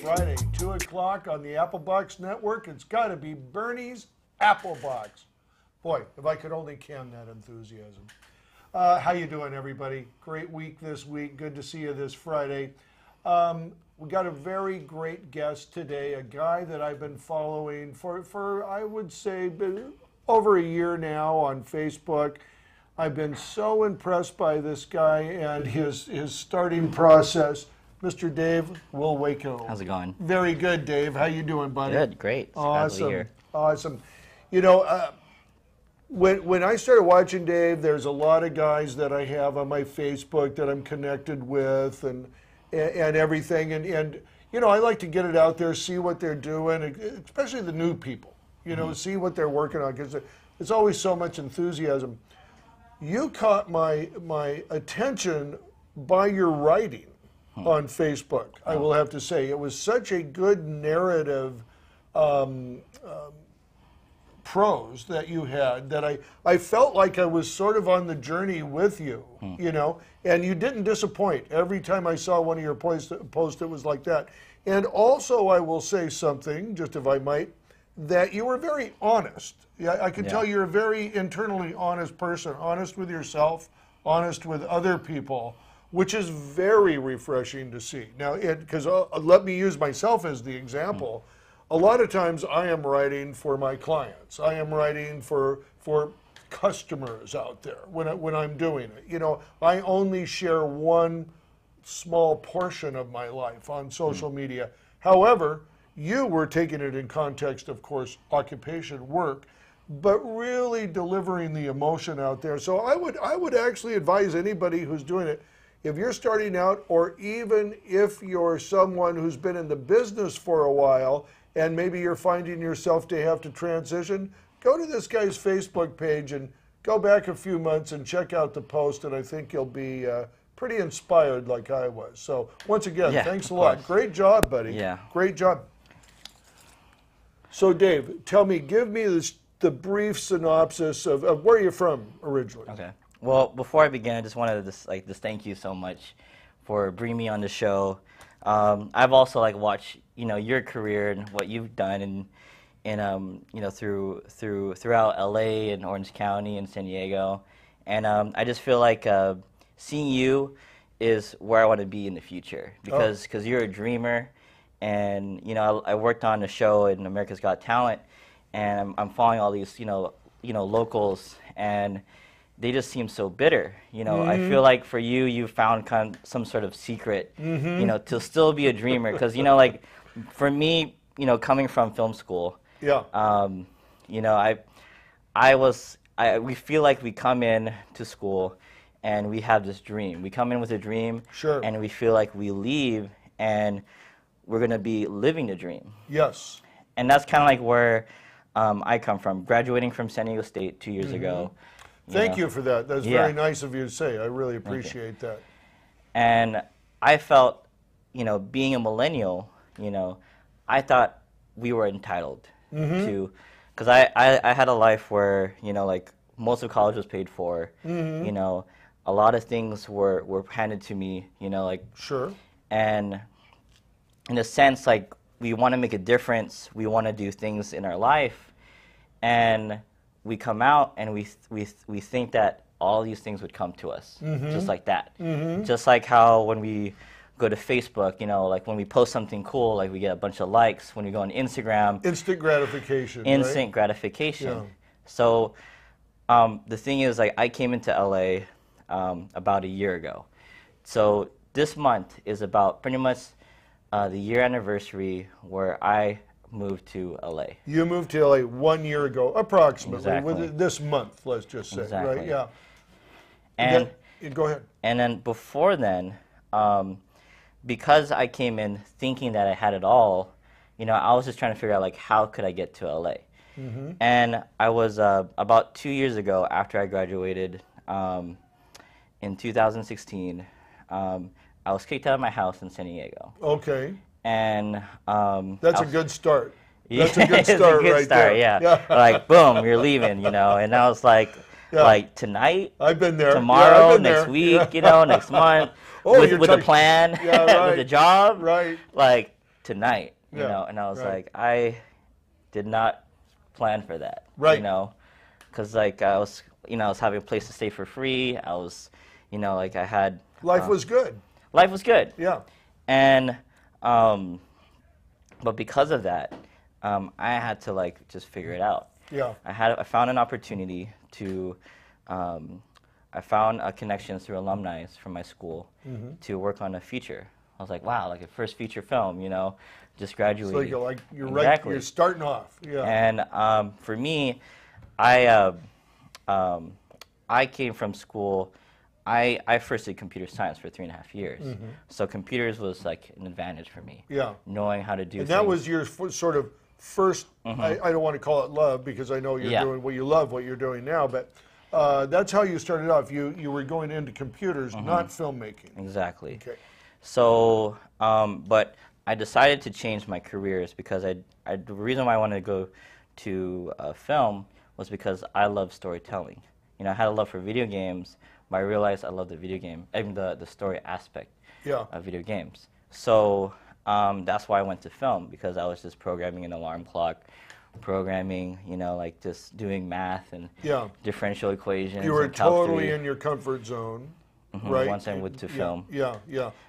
Friday, 2 o'clock on the Applebox Network. It's got to be Burnie's Applebox. Boy, if I could only can that enthusiasm. How you doing, everybody? Great week this week. Good to see you this Friday. We got a very great guest today, a guy that I've been following for I would say, over a year now on Facebook. I've been so impressed by this guy and his starting process. Mr. Dave Wilwayco. How's it going? Very good, Dave. How you doing, buddy? Good, great. Awesome, awesome. You know, when I started watching Dave, there's a lot of guys that I have on my Facebook that I'm connected with and everything. And you know, I like to get it out there, see what they're doing, especially the new people. You know, see what they're working on, because there's always so much enthusiasm. You caught my attention by your writing on Facebook, I will have to say. It was such a good narrative prose that you had that I felt like I was sort of on the journey with you, you know, and you didn't disappoint. Every time I saw one of your posts, it was like that. And also, I will say something, just if I might, that you were very honest. I can tell you're a very internally honest person, honest with yourself, honest with other people, which is very refreshing to see. Now, because let me use myself as the example. A lot of times I am writing for my clients. I am writing for customers out there when I'm doing it. You know, I only share one small portion of my life on social media. However, you were taking it in context, of course, occupation, work, but really delivering the emotion out there. So I would actually advise anybody who's doing it, if you're starting out, or even if you're someone who's been in the business for a while and maybe you're finding yourself to have to transition, go to this guy's Facebook page and go back a few months and check out the post, and I think you'll be pretty inspired like I was. So once again, thanks a lot. Great job, buddy. Yeah. Great job. So Dave, tell me, give me the brief synopsis of where you're from originally. Okay. Well, before I begin, I just wanted to just thank you so much for bringing me on the show. I've also watched your career and what you've done and throughout LA and Orange County and San Diego, and I just feel like seeing you is where I want to be in the future, because you're a dreamer, and I worked on a show in America's Got Talent, and I'm following all these locals, and they just seem so bitter. I feel like for you, you found some sort of secret, to still be a dreamer. Because for me, coming from film school, we feel like we come in to school and we have this dream. We come in with a dream, and we feel like we leave and we're gonna be living the dream. Yes. And that's kind of like where I come from, graduating from San Diego State 2 years ago. Thank you for that. That's very nice of you to say. I really appreciate that. And I felt, being a millennial, I thought we were entitled to, because I had a life where, most of college was paid for, a lot of things were handed to me, and in a sense, we want to make a difference, we want to do things in our life, and we come out and we think that all these things would come to us, just like that. Just like how when we go to Facebook, when we post something cool, we get a bunch of likes. When we go on Instagram, instant gratification. Instant gratification. Yeah. So the thing is, I came into LA about a year ago. So this month is about pretty much the year anniversary where I moved to LA. You moved to LA 1 year ago, approximately, exactly. This month, let's just say, exactly. right? Yeah. And go ahead. And then before then, because I came in thinking that I had it all, I was just trying to figure out how could I get to LA. And I was about 2 years ago, after I graduated in 2016, I was kicked out of my house in San Diego. Okay. And that's a good start. Yeah, That's a good it's a start good right start, there. yeah. Like, boom, you're leaving, you know. And I was like, like tonight, I've been there. tomorrow, I've been next there. week, you know, next month, with a plan, with a job, right? Like tonight, you know. And I was like, I did not plan for that, right? You know, because like I was, you know, I was having a place to stay for free. I was, you know, like I had life was good. Life was good. Yeah. And but because of that, I had to like just figure it out. Yeah. I found an opportunity to, I found a connection through alumni from my school to work on a feature. I was like, wow, like a first feature film, you know, just graduated. So you're right, you're starting off. Yeah. And for me, I came from school. I first did computer science for 3.5 years, so computers was like an advantage for me. Yeah. Knowing how to do. And things. that was your sort of first. I don't want to call it love because I know you're doing what you love, what you're doing now. But that's how you started off. You were going into computers, not filmmaking. Exactly. Okay. So, but I decided to change my careers because the reason why I wanted to go to film was because I love storytelling. You know, I had a love for video games, but I realized I love the video game, even the story aspect of video games. So that's why I went to film, because I was just programming an alarm clock, programming, you know, like just doing math and differential equations. You were and Calc totally 3. in your comfort zone, right? Once I went to film. Yeah.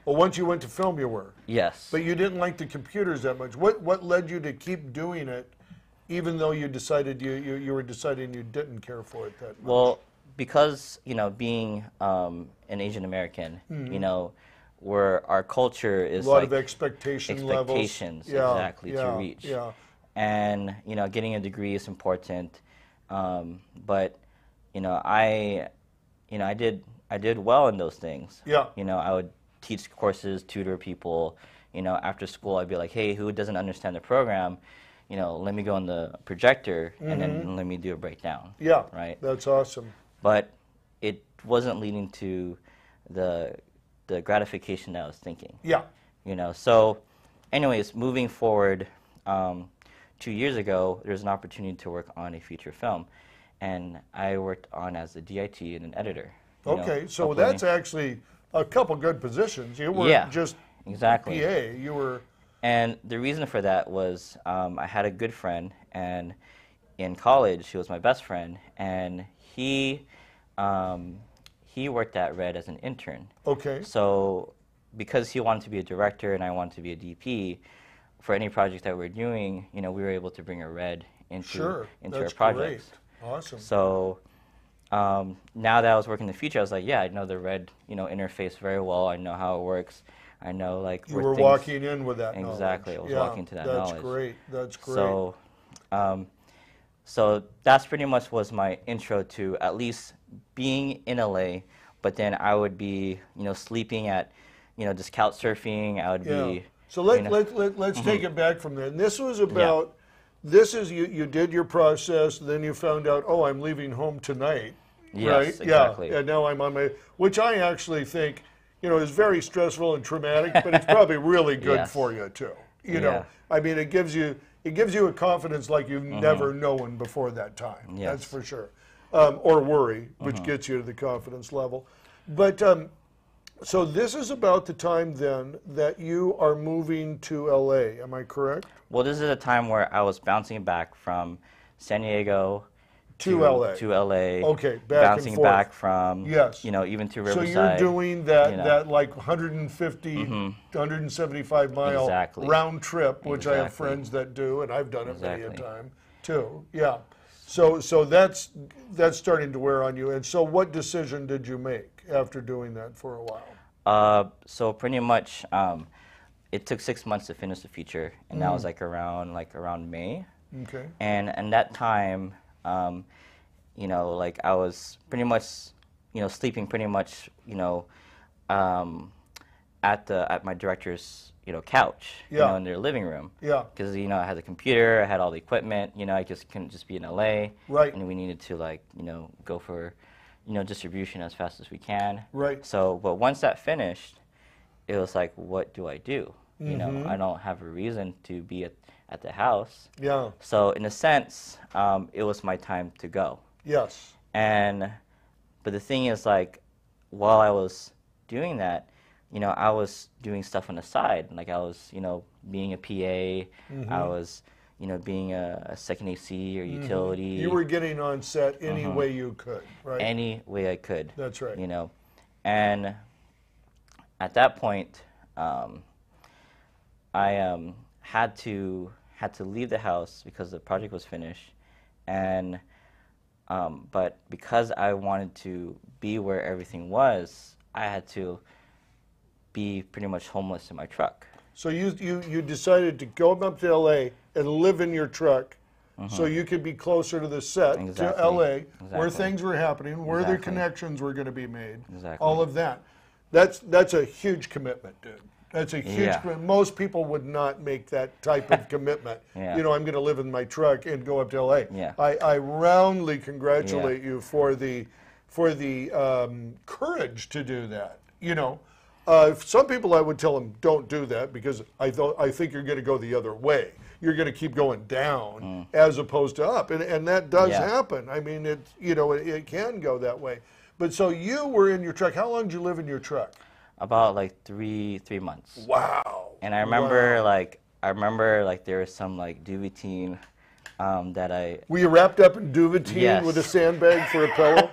Well, once you went to film, you were. Yes. But you didn't like the computers that much. What led you to keep doing it, even though you decided you were deciding you didn't care for it that much? Well, because, you know, being an Asian American, you know, where our culture is a lot like of expectations exactly to reach. Yeah. And, you know, getting a degree is important, but, you know, I did well in those things. Yeah. You know, I would teach courses, tutor people. You know, after school, I'd be like, hey, who doesn't understand the program? You know, let me go on the projector and then let me do a breakdown. Yeah. Right. That's awesome. But it wasn't leading to the gratification that I was thinking. Yeah. You know, so anyways, moving forward, 2 years ago, there was an opportunity to work on a feature film. And I worked on as a DIT and an editor. Okay, so that's actually a couple good positions. You weren't just exactly. PA, you were... And the reason for that was I had a good friend, and in college, he was my best friend, and he worked at Red as an intern. Okay. So because he wanted to be a director and I wanted to be a DP, for any project that we're doing, you know, we were able to bring a Red into our projects. Great. Awesome. So now that I was working in the future, I was like, yeah, I know the Red, you know, interface very well. I know how it works. I know, like, you were walking in with that knowledge. Exactly. I was walking to that knowledge. That's great. That's great. So, so that's pretty much was my intro to at least being in LA, but then I would be, you know, sleeping at, you know, just couch surfing. I would be. So let's take it back from there. And this was about, this is, you did your process, then you found out, oh, I'm leaving home tonight. Yes, right? Exactly. Yeah, and now I'm on my, which I actually think, you know, is very stressful and traumatic, but it's probably really good for you too. You know, I mean, it gives you a confidence like you've never known before that time. Yes. That's for sure. Or worry, which gets you to the confidence level. But so this is about the time then that you are moving to LA. Am I correct? Well, this is a time where I was bouncing back from San Diego to LA. To LA. Okay, bouncing back from, you know, even to Riverside. So you're doing that, that like 150, 175 mile round trip, which I have friends that do, and I've done it many a time too. Yeah. So that's starting to wear on you. And so what decision did you make after doing that for a while? So pretty much, it took 6 months to finish the feature, and that was like around May. Okay. And that time, you know, like I was pretty much, you know, sleeping pretty much, you know, at my director's, you know, couch, you know, in their living room. Yeah. Because, you know, I had the computer, I had all the equipment, you know, I just couldn't just be in LA. Right. And we needed to, like, you know, go for, you know, distribution as fast as we can. Right. So, but once that finished, it was like, what do I do? You know, I don't have a reason to be at the house. Yeah. So in a sense, it was my time to go. Yes. But the thing is, like, while I was doing that, you know, I was doing stuff on the side. Like, I was, you know, being a PA. I was, you know, being a second AC or utility. You were getting on set any way you could, right? Any way I could. That's right. You know, and at that point, I had to leave the house because the project was finished, and but because I wanted to be where everything was, I had to be pretty much homeless in my truck. So you decided to go up to LA and live in your truck so you could be closer to the set, to LA, where things were happening, where the connections were going to be made, all of that. That's a huge commitment, dude. That's a huge commitment. Most people would not make that type of commitment. You know, I'm going to live in my truck and go up to LA. I roundly congratulate you for the courage to do that. You know, some people I would tell them don't do that because I think you're going to go the other way. You're going to keep going down as opposed to up, and that does happen. I mean, it can go that way. But so you were in your truck. How long did you live in your truck? About like three months. Wow. And I remember like there was some like duvetine that I. Were you wrapped up in duvetine with a sandbag for a pillow?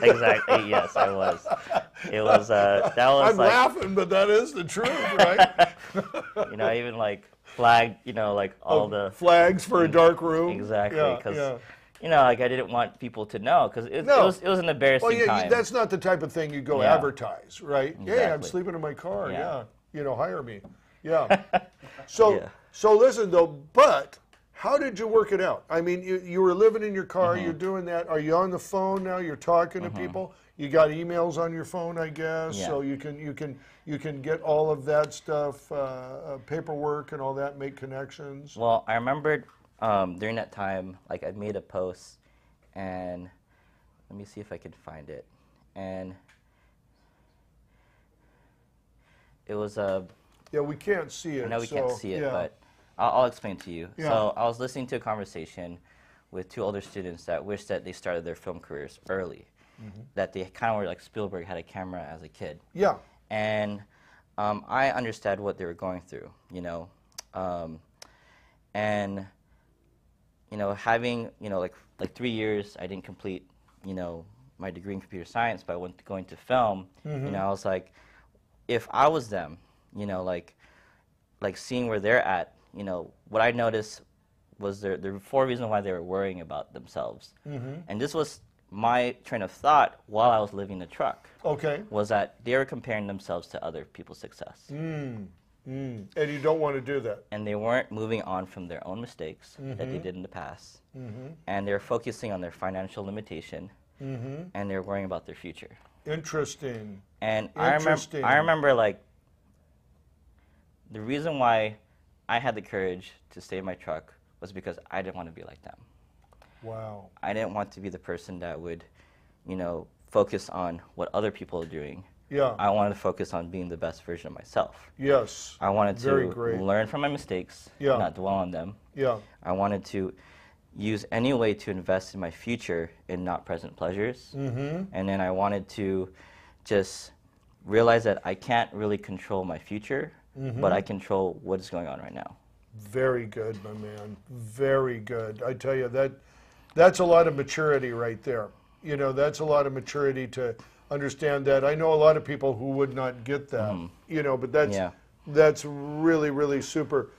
Exactly. Yes, I was. It was that was. I'm laughing, but that is the truth, right? You know, I even like flagged. You know, like all the flags for a dark room. Exactly, because. You know, like I didn't want people to know because it was an embarrassing time. That's not the type of thing you go advertise, right? Exactly. Hey, I'm sleeping in my car. You know, hire me. Yeah. So listen though, but how did you work it out? I mean, you were living in your car. You're doing that. Are you on the phone now? You're talking to people. You got emails on your phone, I guess. So you can get all of that stuff, paperwork and all that, make connections. Well, I remembered. During that time, like I made a post, and let me see if I can find it. And it was yeah, we can't see it. I know we can't see it, but I'll explain to you. So I was listening to a conversation with two older students that wished that they started their film careers early, that they kind of were like Spielberg, had a camera as a kid. Yeah. And I understood what they were going through, you know, and you know, having, you know, like 3 years, I didn't complete, you know, my degree in computer science, but I went going to film. You know, I was like, if I was them, you know, like seeing where they're at, you know, what I noticed was there were 4 reasons why they were worrying about themselves, and this was my train of thought while I was living the truck. Okay. Was that they were comparing themselves to other people's success. And you don't want to do that. And they weren't moving on from their own mistakes that they did in the past. And they're focusing on their financial limitation, and they're worrying about their future. Interesting. And I remember like the reason why I had the courage to stay in my truck was because I didn't want to be like them. Wow. I didn't want to be the person that would, you know, focus on what other people are doing. Yeah. I wanted to focus on being the best version of myself. Yes. I wanted to learn from my mistakes, not dwell on them. Yeah. I wanted to use any way to invest in my future and not present pleasures. And then I wanted to just realize that I can't really control my future, but I control what is going on right now. Very good, my man. Very good. I tell you, that's a lot of maturity right there. You know, that's a lot of maturity to understand that. I know a lot of people who would not get that, you know, but that's really, really super.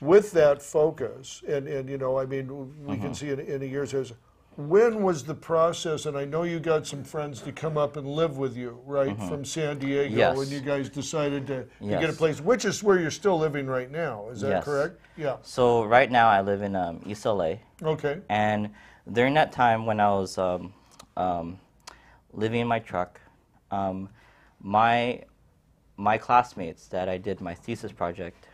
With that focus, and you know, I mean, we can see in a year's years, when was the process, and I know you got some friends to come up and live with you, right, from San Diego, when you guys decided to get a place, which is where you're still living right now, is that correct? Yeah. So right now I live in East LA. Okay. And during that time when I was living in my truck, my classmates that I did my thesis project,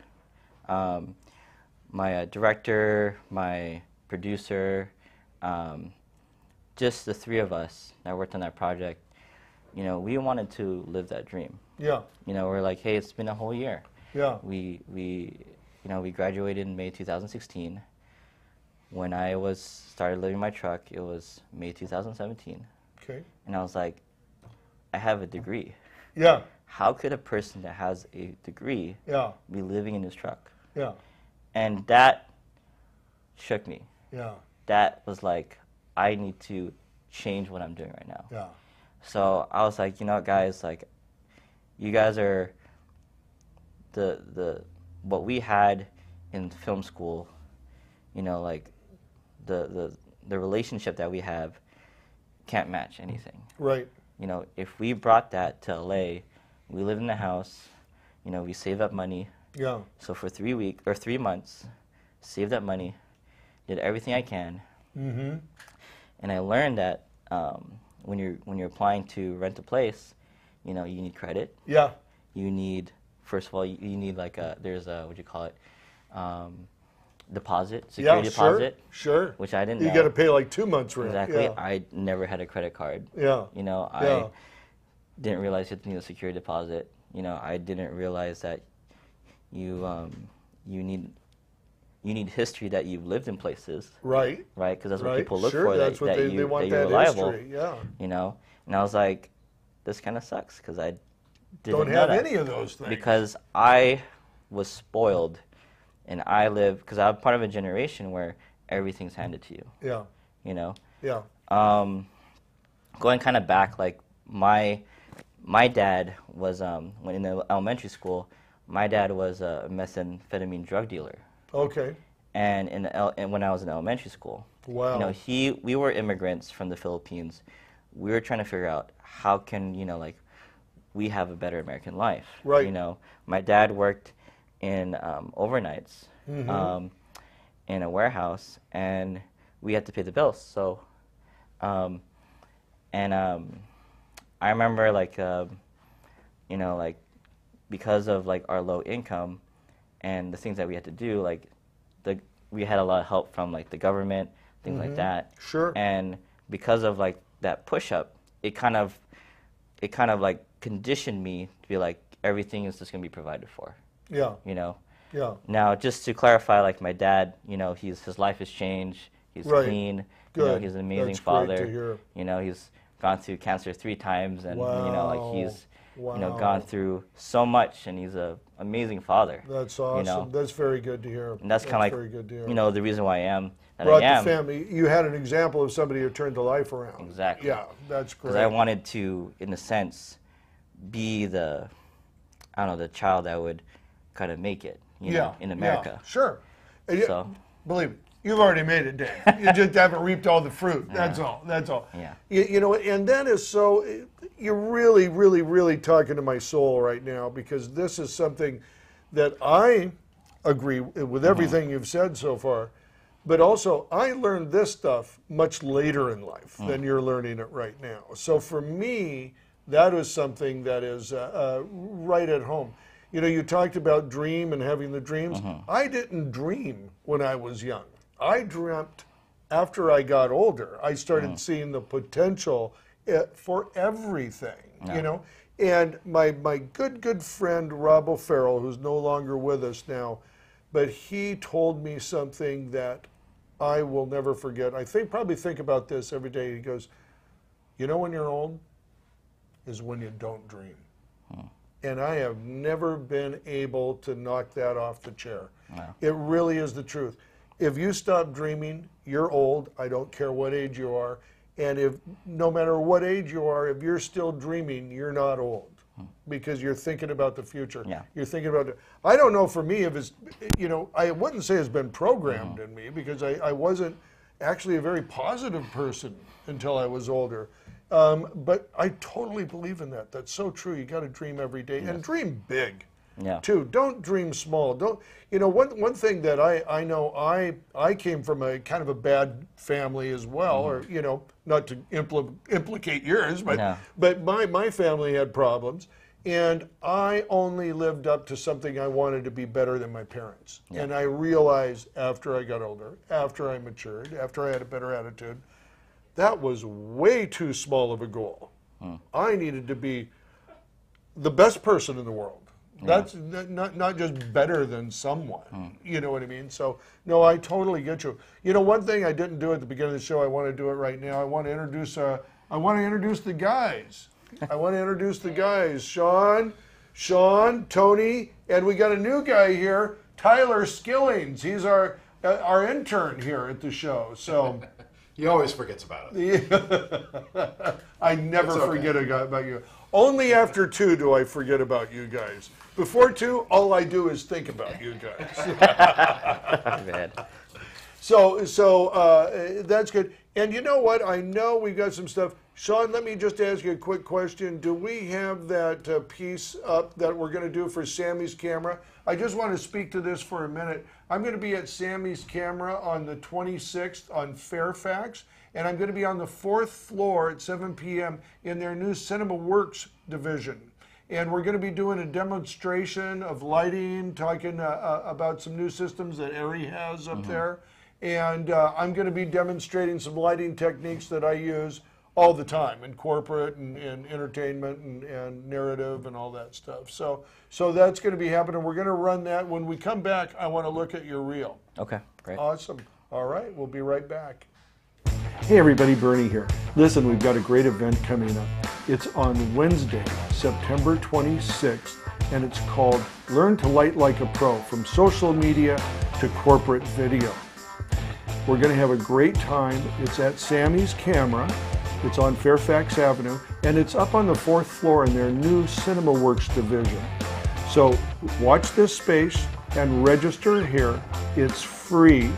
my director, my producer, just the 3 of us that worked on that project, you know, we wanted to live that dream. Yeah. You know, we're like, hey, it's been a whole year. Yeah. We graduated in May 2016. When I started living my truck, it was May 2017. Okay. And I was like, I have a degree. Yeah. How could a person that has a degree Yeah. be living in his truck? Yeah. And that shook me. Yeah. That was like, I need to change what I'm doing right now. Yeah. So I was like, you know what, guys, like, you guys are what we had in film school, you know, like the relationship that we have can't match anything. Right. You know, if we brought that to LA, we live in the house, you know, we save up money. Yeah. So for 3 months, saved up money, did everything I can. Mm-hmm. And I learned that when you're applying to rent a place, you know, you need credit. Yeah. You need, first of all, you need like there's a, what do you call it? Deposit, security deposit. Sure. Which I didn't You know. got to pay like 2 months rent. Exactly. Yeah. I never had a credit card. Yeah. You know, Yeah. I didn't realize you had to need a security deposit. You know, I didn't realize that you need history that you've lived in places. Right. Right? Because that's what Right. people look Sure, for. that's what they want, that you're that reliable. history. Yeah. You know, and I was like, this kind of sucks because I didn't Don't know have that. any of those things. Because I was spoiled, and I live because I'm part of a generation where everything's handed to you. Yeah. You know. Yeah. Going kind of back, like my dad was when in the elementary school, my dad was a methamphetamine drug dealer. Okay. And and when I was in elementary school, Wow. you know, we were immigrants from the Philippines. We were trying to figure out how can, you know, like, we have a better American life. Right. You know, my dad worked in overnights in a warehouse, and we had to pay the bills. So, I remember, like, you know, like, because of like our low income and the things that we had to do, like, we had a lot of help from like the government, things like that. Sure. And because of like that push-up, it kind of like conditioned me to be like, everything is just gonna be provided for. Yeah. You know. Yeah. Now, just to clarify, like, my dad, you know, his life has changed. He's Right. clean. Good. You know, he's an amazing That's father. great to hear. You know, he's gone through cancer 3 times, and you know, like, he's you know, gone through so much, and he's an amazing father. That's awesome. You know? That's very good to hear. And that's kind of like, very good to hear. you know, the reason why I am that Brought I am. the family. You had an example of somebody who turned the life around. Exactly. Yeah, that's great. Because I wanted to, in a sense, be the child that would kind of make it, you know, in America. Yeah, sure. And So. believe me, you've already made it, Dave. You just haven't reaped all the fruit. That's all. That's all. Yeah. You know, and that is so. You're really, really, really talking to my soul right now, because this is something that I agree with everything you've said so far. But also, I learned this stuff much later in life than you're learning it right now. So for me, that is something that is right at home. You know, you talked about dream and having the dreams. I didn't dream when I was young. I dreamt after I got older. I started seeing the potential for everything, you know. And my good friend, Rob O'Farrell, who's no longer with us now, but he told me something that I will never forget. I probably think about this every day. He goes, you know, when you're old is when you don't dream. And I have never been able to knock that off the chair. Wow. It really is the truth. If you stop dreaming, you're old. I don't care what age you are. And if no matter what age you are, if you're still dreaming, you're not old, because you're thinking about the future. Yeah. You're thinking about it. I don't know for me if it's, you know, I wouldn't say it's been programmed in me, because I wasn't actually a very positive person until I was older. But I totally believe in that. That's so true. You got to dream every day, and dream big. Yeah. Too. Don't dream small. Don't, you know, one thing that I know, I came from a kind of a bad family as well, or, you know, not to implicate yours, but my family had problems, and I only lived up to something I wanted to be better than my parents. Yeah. And I realized after I got older, after I matured, after I had a better attitude, that was way too small of a goal. I needed to be the best person in the world. That's not just better than someone. You know what I mean? So, no, I totally get you. You know, one thing I didn't do at the beginning of the show, I want to do it right now. I want to introduce the guys. I want to introduce the guys. Sean, Tony, and we got a new guy here, Tyler Skillings. He's our intern here at the show. So he always forgets about it. I never forget about you. Only after 2 do I forget about you guys. Before 2, all I do is think about you guys. So that's good. And you know what? I know we've got some stuff. Sean, let me just ask you a quick question. Do we have that piece up that we're going to do for Sammy's camera? I just want to speak to this for a minute. I'm going to be at Sammy's camera on the 26th on Fairfax, and I'm going to be on the 4th floor at 7 p.m. in their new Cinema Works division. And we're going to be doing a demonstration of lighting, talking about some new systems that Ari has up there. And I'm going to be demonstrating some lighting techniques that I use all the time in corporate and entertainment and narrative and all that stuff. So that's going to be happening. We're going to run that. When we come back, I want to look at your reel. Okay, great. Awesome. All right, we'll be right back. Hey everybody, Burnie here. Listen, we've got a great event coming up. It's on Wednesday, September 26th, and it's called Learn to Light Like a Pro, From Social Media to Corporate Video. We're going to have a great time. It's at Sammy's Camera. It's on Fairfax Avenue, and it's up on the 4th floor in their new Cinema Works division. So watch this space and register here. It's free,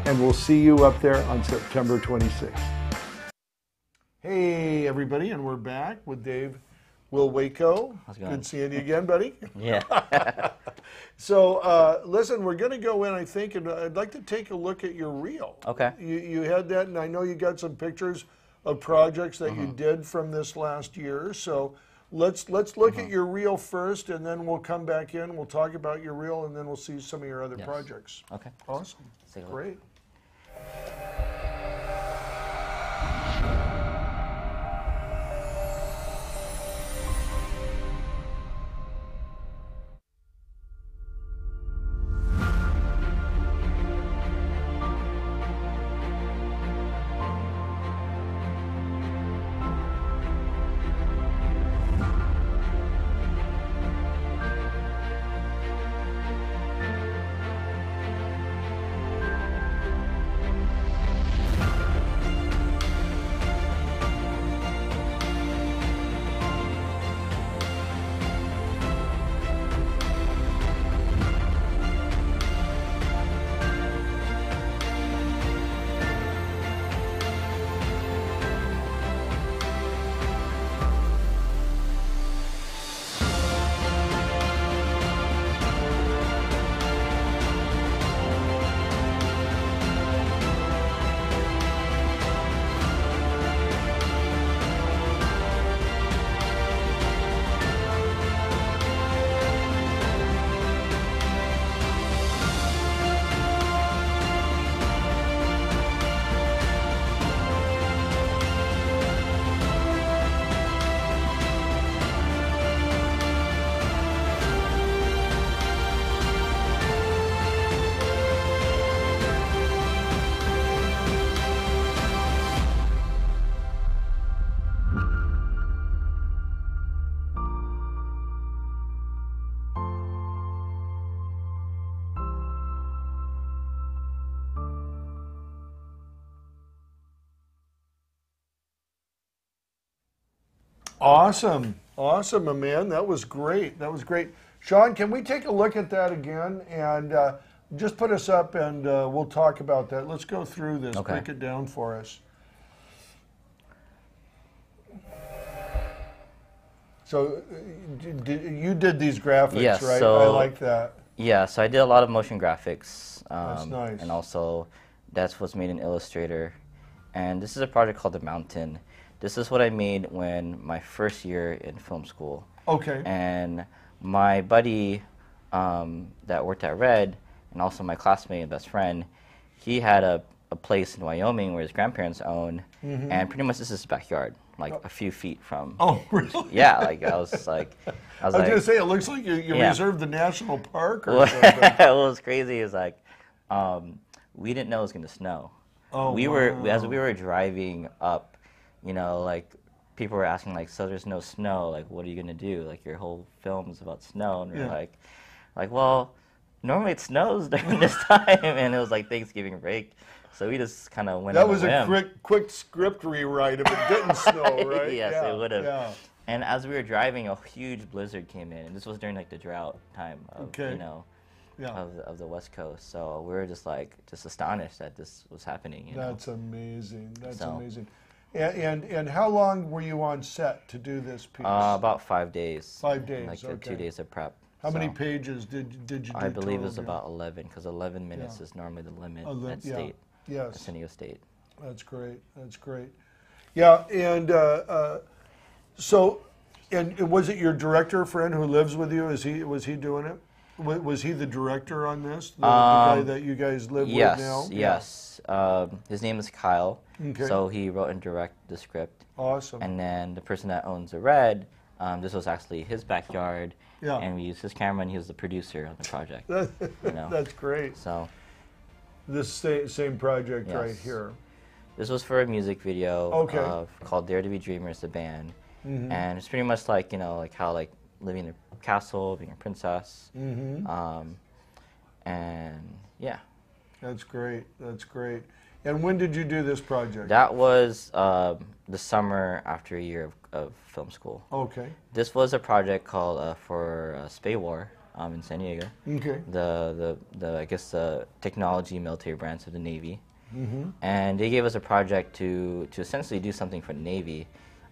and we'll see you up there on September 26th. Hey everybody, and we're back with Dave Wilwayco. How's it going? Good seeing you again, buddy. Yeah. So listen, we're going to go in, I think, and I'd like to take a look at your reel. Okay. You had that, and I know you got some pictures of projects that you did from this last year. So let's look at your reel first, and then we'll come back in. We'll talk about your reel, and then we'll see some of your other projects. Okay. Awesome. Let's take a look. Great. Awesome. Awesome, my man. That was great. That was great. Sean, can we take a look at that again? And just put us up and we'll talk about that. Let's go through this. Okay. Break it down for us. So you did these graphics, Yes, right? so I like that. Yeah, so I did a lot of motion graphics. That's nice. And also, that's what's made in Illustrator. And this is a project called The Mountain. This is what I made when my first year in film school. Okay. And my buddy that worked at Red, and also my classmate and best friend, he had a place in Wyoming where his grandparents own, and pretty much this is his backyard. like a few feet from. Oh, really? Yeah, like I was like, I was gonna say, it looks like you Yeah. reserved the national park or What something. was crazy is like, we didn't know it was gonna snow. Oh, As wow. we were driving up, you know, like people were asking like, so there's no snow, like what are you gonna do? Like your whole film is about snow, and we're Yeah. like, well, normally it snows during this time, and it was like Thanksgiving break, so we just kind of went. That on was a a whim. quick script rewrite if it didn't snow, right? Yes, Yeah, it would have. Yeah. And as we were driving, a huge blizzard came in, and this was during like the drought time of Okay. you know Yeah. of the West Coast. So we were just astonished that this was happening. You know? That's amazing. That's So- amazing. And how long were you on set to do this piece? About 5 days. 5 days, Like okay. 2 days of prep. How many So pages did you do? I believe it was total? about 11, because 11 minutes Yeah. is normally the limit Yeah. at state, at Yes. San Diego State. That's great. That's great. Yeah, and so, and was it your director friend who lives with you? Was he doing it? Was he the director on this? The guy that you guys live Yes, with now? yes. His name is Kyle. Okay. So he wrote and directed the script. Awesome. And then the person that owns the Red, this was actually his backyard. Yeah. And we used his camera, and he was the producer on the project. You know. That's great. So This same project Yes. right here. this was for a music video Okay. called Dare to Be Dreamers, the band. Mm-hmm. And it's pretty much like, you know, like how like living in a castle, being a princess. Mm-hmm. And yeah. That's great. That's great. And when did you do this project? That was the summer after a year of film school. Okay. This was a project called for Spay War in San Diego. Okay. The I guess the technology military branch of the Navy, Mm-hmm. and they gave us a project to essentially do something for the Navy.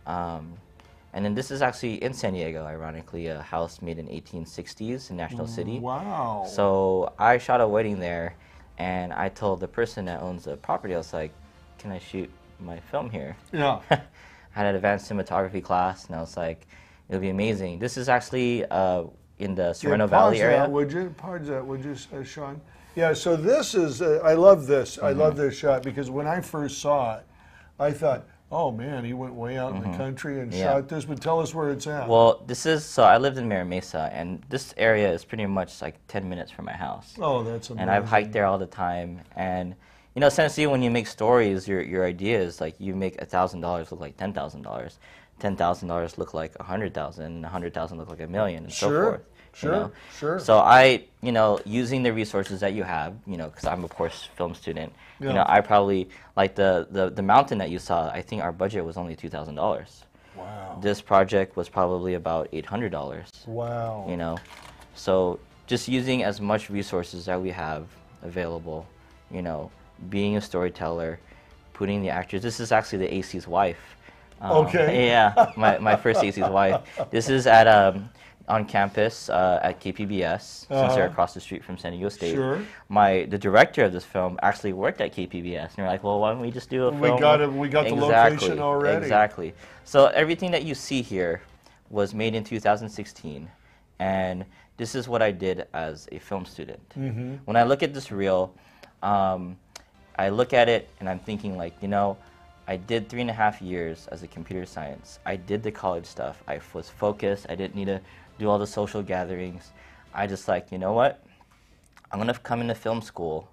And then this is actually in San Diego, ironically, a house made in 1860s in National City. Wow. So I shot a wedding there, and I told the person that owns the property, I was like, can I shoot my film here? Yeah. I had an advanced cinematography class, and I was like, it'll be amazing. This is actually in the Sereno Valley area. That, would you? Pause that, would you, Sean? Yeah, so this is, I love this. I love this shot because when I first saw it, I thought, oh man, he went way out in the country and Yeah. shot this, but tell us where it's at. Well, this is, so I lived in Mira Mesa, and this area is pretty much like 10 minutes from my house. Oh, that's amazing. And I've hiked there all the time. And, you know, essentially when you make stories, your idea is like you make $1,000 look like $10,000. $10,000 look like 100,000, 100,000 look like $1 million, and so Sure, forth. sure, you know? sure. So I, you know, using the resources that you have, you know, because I'm of course film student, Yeah. you know, I probably, like the mountain that you saw, I think our budget was only $2,000. Wow. This project was probably about $800. Wow. You know, so just using as much resources that we have available, you know, being a storyteller, putting the actors. This is actually the AC's wife. Okay. Yeah, my first AC's wife. This is at on campus at KPBS, since they're across the street from San Diego State. Sure. The director of this film actually worked at KPBS, and we're like, well, why don't we just do a We film? got the location already. Exactly. So everything that you see here was made in 2016, and this is what I did as a film student. Mm-hmm. When I look at this reel, I look at it and I'm thinking like, you know, I did 3.5 years as a computer science. I did the college stuff. I was focused. I didn't need to do all the social gatherings. I just like, you know what? I'm gonna come into film school,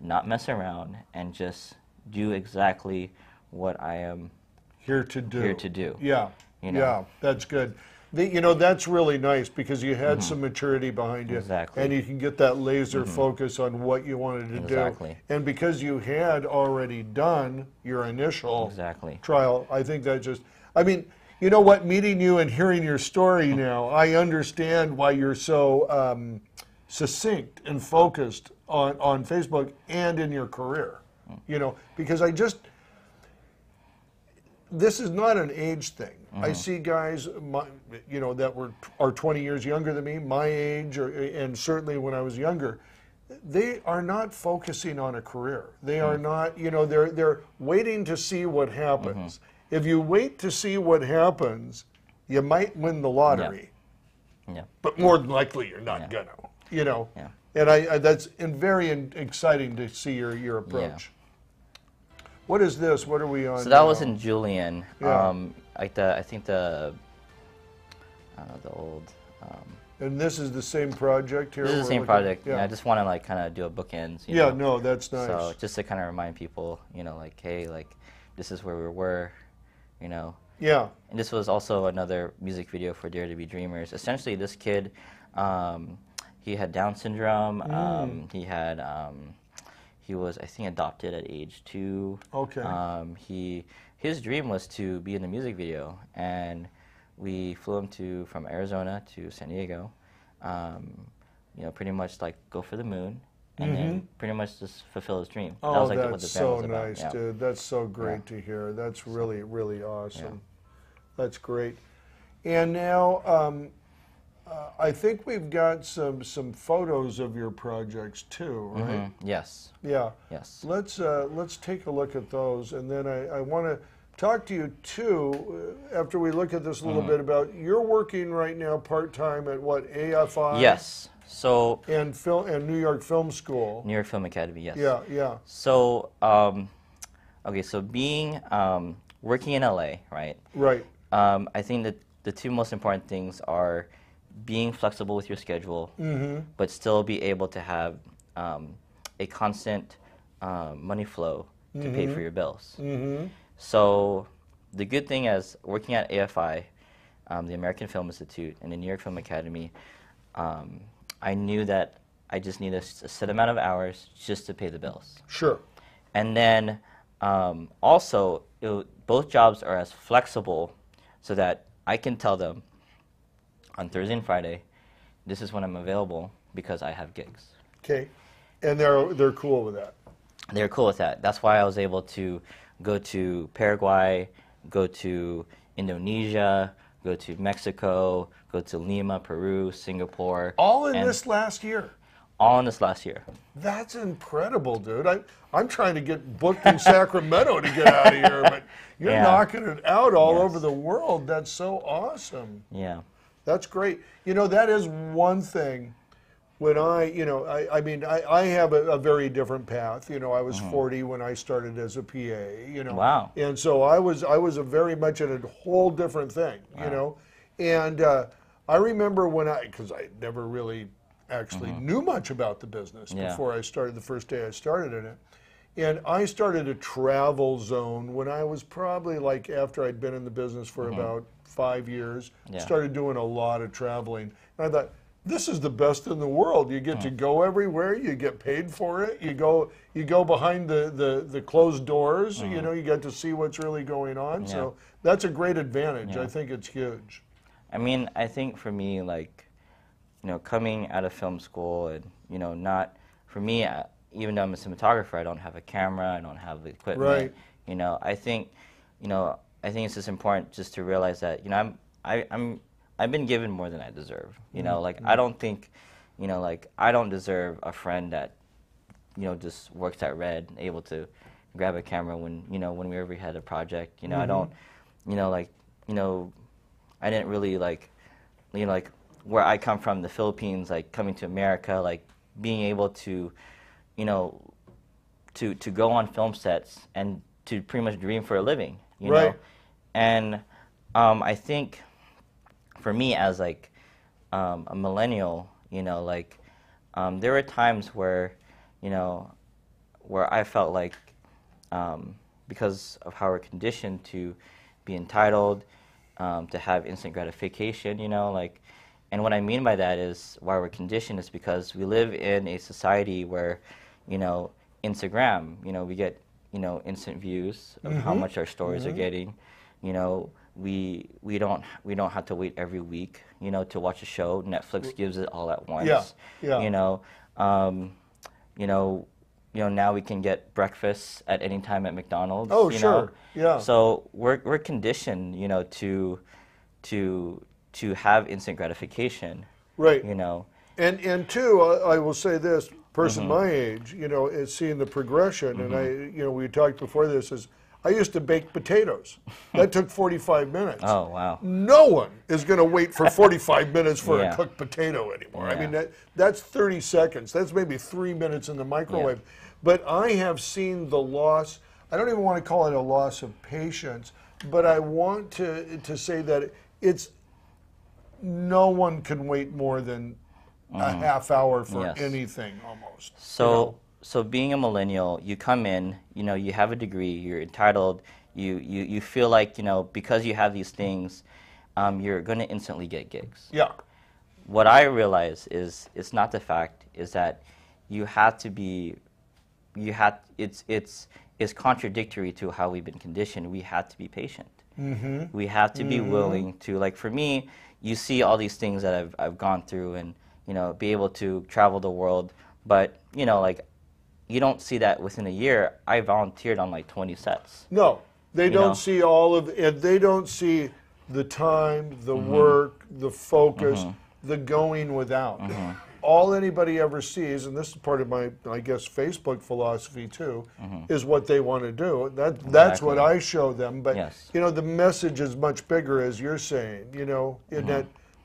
not mess around, and just do exactly what I am Here to do. here to do. Yeah. You know? Yeah, that's good. You know, that's really nice because you had some maturity behind you. Exactly. And you can get that laser focus on what you wanted to Exactly. do. And because you had already done your initial Exactly. trial, I think that just, I mean, you know what, meeting you and hearing your story now, I understand why you're so succinct and focused on Facebook and in your career. You know, because this is not an age thing. I see guys, you know, that are 20 years younger than me, my age, and certainly when I was younger, they are not focusing on a career. They are not, you know, they're waiting to see what happens. If you wait to see what happens, you might win the lottery, Yeah. but more than likely you're not gonna, you know. Yeah. And I that's very exciting to see your approach. What is this? What are we on? So that was in Julian. Yeah. like I think the, I don't know, the old. And this is the same project here? This is the we're same looking- project. Yeah. I just want to like kind of do a bookends. You Yeah, know? no, that's nice. So just to kind of remind people, like, hey, like, this is where we were, Yeah. And this was also another music video for Dare to Be Dreamers. Essentially, this kid, he had Down syndrome. He was, I think, adopted at age 2. Okay. His dream was to be in the music video, and we flew him from Arizona to San Diego. Pretty much like go for the moon, and then pretty much just fulfill his dream. Oh, that was like that's what the band so was about. nice, Yeah. dude. That's so great to hear. That's really, really awesome. That's great. And now, I think we've got some photos of your projects too, right? Yes. Yeah. Yes. Let's take a look at those, and then I want to talk to you too after we look at this a little bit about you're working right now part time at what, AFI? Yes. So And New York Film School. New York Film Academy. Yes. Yeah, yeah. So okay, so being working in LA, right? Right. I think that the two most important things are being flexible with your schedule, but still be able to have a constant money flow to pay for your bills. So the good thing is working at AFI, the American Film Institute, and the New York Film Academy, I knew that I just needed a set amount of hours just to pay the bills. Sure. And then also, both jobs are as flexible so that I can tell them on Thursday and Friday, this is when I'm available because I have gigs. Okay. And they're cool with that. They're cool with that. That's why I was able to go to Paraguay, go to Indonesia, go to Mexico, go to Lima, Peru, Singapore. All in this last year. All in this last year. That's incredible, dude. I'm trying to get booked in Sacramento to get out of here, but you're knocking it out all over the world. That's so awesome. Yeah. That's great. That is one thing. When I mean, I have a very different path. I was 40 when I started as a PA. Wow. And so I was very much in a whole different thing. And I remember because I never really actually knew much about the business before I started, the first day I started in it. And I started a travel zone when I was probably like after I'd been in the business for about 5 years, started doing a lot of traveling. And I thought, this is the best in the world. You get to go everywhere, you get paid for it, you go behind the closed doors, you get to see what's really going on. So that's a great advantage. I think it's huge. I mean, I think for me, like, coming out of film school and, not, for me, even though I'm a cinematographer, I don't have a camera, I don't have the equipment. Right. I think it's just important just to realize that, I've been given more than I deserve. Like, I don't think, like, I don't deserve a friend that, just works at Red, able to grab a camera when, when we ever had a project. I don't, I didn't really, like, like, where I come from, the Philippines, like, coming to America, like, being able to, to go on film sets and to pretty much dream for a living, you know? And I think for me as, like, a millennial, like, there were times where, where I felt like, because of how we're conditioned to be entitled, to have instant gratification, like, and what I mean by that is why we're conditioned is because we live in a society where, Instagram, we get, instant views of how much our stories are getting. We don't have to wait every week, to watch a show. Netflix gives it all at once. Now we can get breakfast at any time at McDonald's. Oh, sure. Yeah. So we're conditioned, to have instant gratification. Right. And two, I will say this, person my age, is seeing the progression, and we talked before this, is I used to bake potatoes. That took 45 minutes. Oh, wow. No one is going to wait for 45 minutes for a cooked potato anymore. I mean, that's 30 seconds. That's maybe 3 minutes in the microwave. But I have seen the loss, I don't even want to call it a loss of patience, but I want to say that it's no one can wait more than a half hour for anything almost. So so being a millennial, you come in, you know, you have a degree, you're entitled, you feel like, you know, because you have these things, you're going to instantly get gigs. Yeah. What I realize is it's not the fact, is that you have to be, it's contradictory to how we've been conditioned. We have to be patient. We have to be willing to, like for me, you see all these things that I've gone through and, you know, be able to travel the world, but, you know, like, you don't see that within a year. I volunteered on like 20 sets. No, they don't see all of it. They don't see the time, the work, the focus, the going without. All anybody ever sees, and this is part of my, I guess, Facebook philosophy too, is what they want to do. That's what I show them. But you know, the message is much bigger, as you're saying. You know, in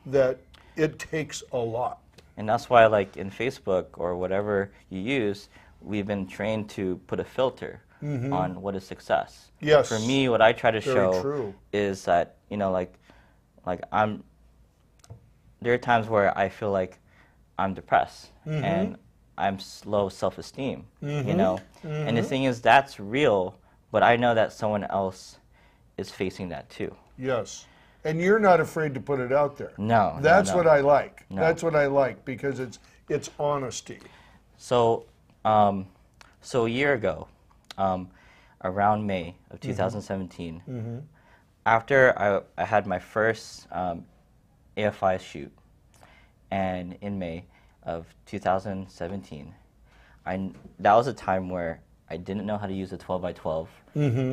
that it takes a lot. And that's why, like in Facebook or whatever you use, we've been trained to put a filter on what is success. Yes. For me, what I try to show is that, you know, like there are times where I feel like I'm depressed and I'm low self-esteem, you know? And the thing is, that's real, but I know that someone else is facing that too. Yes. And you're not afraid to put it out there. No. That's what I like. That's what I like, because it's honesty. So, so a year ago, around May of 2017, after I had my first AFI shoot, and in May of 2017, that was a time where I didn't know how to use a 12x12,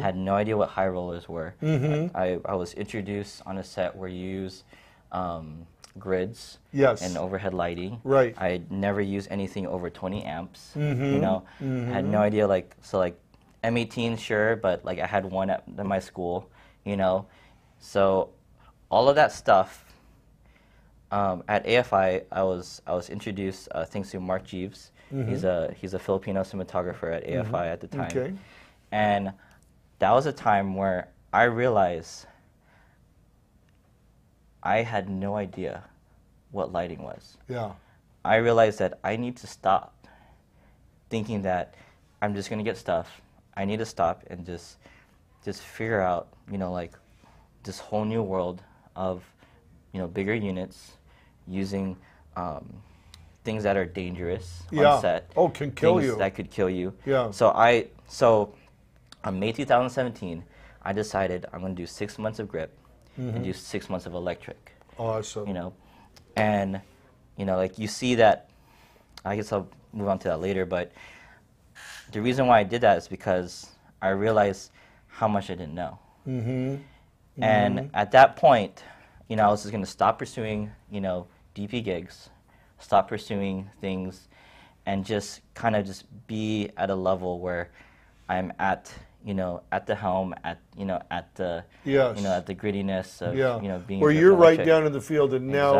had no idea what high rollers were. I was introduced on a set where you use grids and overhead lighting. Right. I never used anything over 20 amps. You know, I had no idea, like, so like M18, sure, but like I had one at my school, you know. So all of that stuff, at AFI, I was introduced thanks to Mark Jeeves. He's a Filipino cinematographer at AFI at the time. And that was a time where I realized I had no idea what lighting was. Yeah. I realized that I need to stop thinking that I'm just gonna get stuff. I need to stop and just figure out, you know, like this whole new world of, you know, bigger units, using things that are dangerous on set. Oh, can kill things you. That could kill you. Yeah. So on May 2017, I decided I'm going to do 6 months of grip and do 6 months of electric. Awesome. You know, and you know, like you see that. I guess I'll move on to that later. But the reason why I did that is because I realized how much I didn't know. And at that point, you know, I was just going to stop pursuing, you know, DP gigs, stop pursuing things, and just kind of just be at a level where I'm at, you know, at the helm, at, you know, at the, you know, at the grittiness of, you know, being where you're right down in the field, and now,